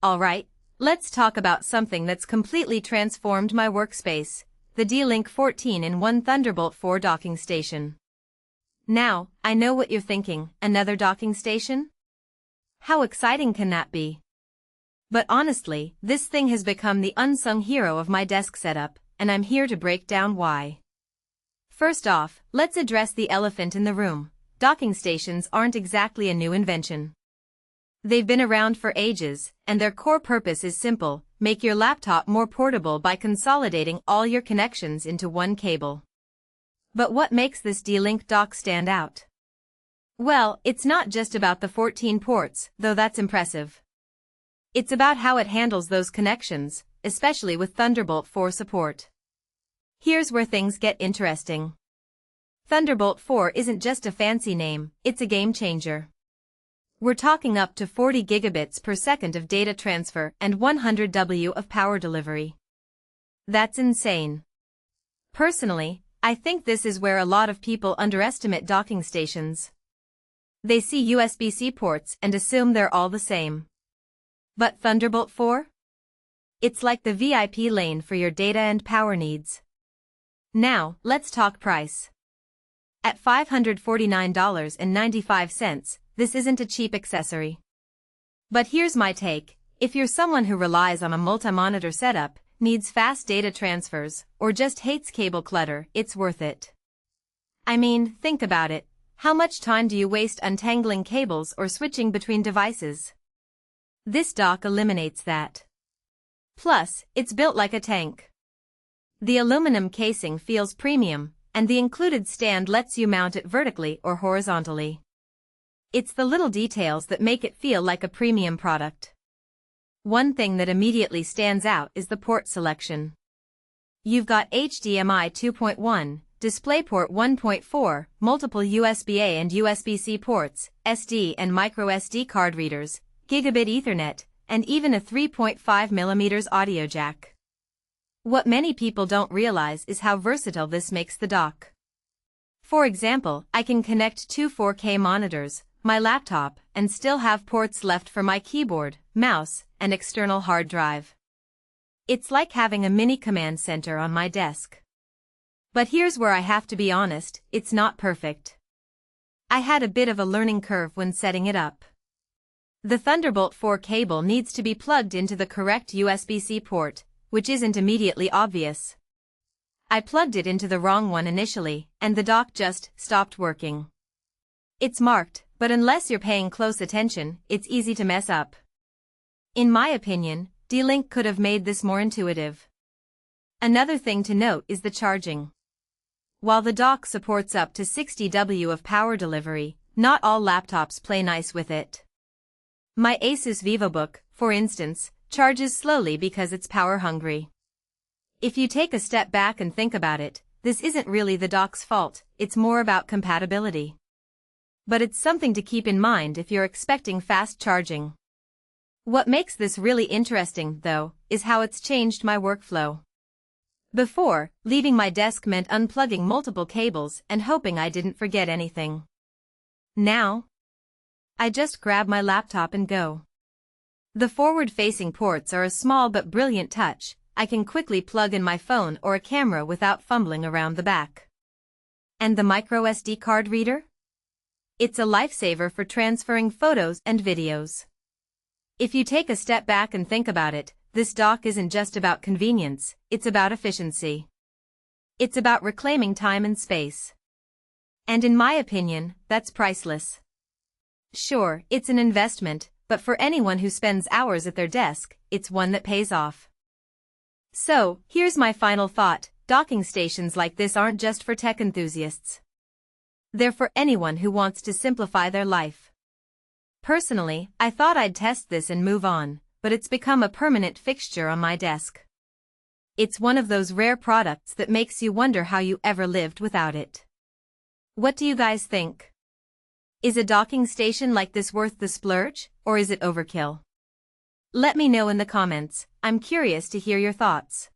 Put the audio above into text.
Alright, let's talk about something that's completely transformed my workspace, the D-Link-14-in-1 Thunderbolt 4 docking station. Now, I know what you're thinking, another docking station? How exciting can that be? But honestly, this thing has become the unsung hero of my desk setup, and I'm here to break down why. First off, let's address the elephant in the room. Docking stations aren't exactly a new invention. They've been around for ages, and their core purpose is simple: make your laptop more portable by consolidating all your connections into one cable. But what makes this D-Link dock stand out? Well, it's not just about the 14 ports, though that's impressive. It's about how it handles those connections, especially with Thunderbolt 4 support. Here's where things get interesting. Thunderbolt 4 isn't just a fancy name, it's a game changer. We're talking up to 40 gigabits per second of data transfer and 100 W of power delivery. That's insane. Personally, I think this is where a lot of people underestimate docking stations. They see USB-C ports and assume they're all the same. But Thunderbolt 4? It's like the VIP lane for your data and power needs. Now, let's talk price. At $549.95, this isn't a cheap accessory. But here's my take: if you're someone who relies on a multi-monitor setup, needs fast data transfers, or just hates cable clutter, it's worth it. I mean, think about it. How much time do you waste untangling cables or switching between devices? This dock eliminates that. Plus, it's built like a tank. The aluminum casing feels premium, and the included stand lets you mount it vertically or horizontally. It's the little details that make it feel like a premium product. One thing that immediately stands out is the port selection. You've got HDMI 2.1, DisplayPort 1.4, multiple USB-A and USB-C ports, SD and microSD card readers, Gigabit Ethernet, and even a 3.5mm audio jack. What many people don't realize is how versatile this makes the dock. For example, I can connect two 4K monitors, my laptop, and still have ports left for my keyboard, mouse, and external hard drive. It's like having a mini command center on my desk. But here's where I have to be honest, it's not perfect. I had a bit of a learning curve when setting it up. The Thunderbolt 4 cable needs to be plugged into the correct USB-C port, which isn't immediately obvious. I plugged it into the wrong one initially, and the dock just stopped working. It's marked, but unless you're paying close attention, it's easy to mess up. In my opinion, D-Link could have made this more intuitive. Another thing to note is the charging. While the dock supports up to 60 W of power delivery, not all laptops play nice with it. My Asus VivoBook, for instance, charges slowly because it's power hungry. If you take a step back and think about it, this isn't really the dock's fault, it's more about compatibility. But it's something to keep in mind if you're expecting fast charging. What makes this really interesting, though, is how it's changed my workflow. Before, leaving my desk meant unplugging multiple cables and hoping I didn't forget anything. Now, I just grab my laptop and go. The forward-facing ports are a small but brilliant touch. I can quickly plug in my phone or a camera without fumbling around the back. And the microSD card reader? It's a lifesaver for transferring photos and videos. If you take a step back and think about it, this dock isn't just about convenience, it's about efficiency. It's about reclaiming time and space. And in my opinion, that's priceless. Sure, it's an investment, but for anyone who spends hours at their desk, it's one that pays off. So, here's my final thought: docking stations like this aren't just for tech enthusiasts. They're for anyone who wants to simplify their life. Personally, I thought I'd test this and move on, but it's become a permanent fixture on my desk. It's one of those rare products that makes you wonder how you ever lived without it. What do you guys think? Is a docking station like this worth the splurge, or is it overkill? Let me know in the comments. I'm curious to hear your thoughts.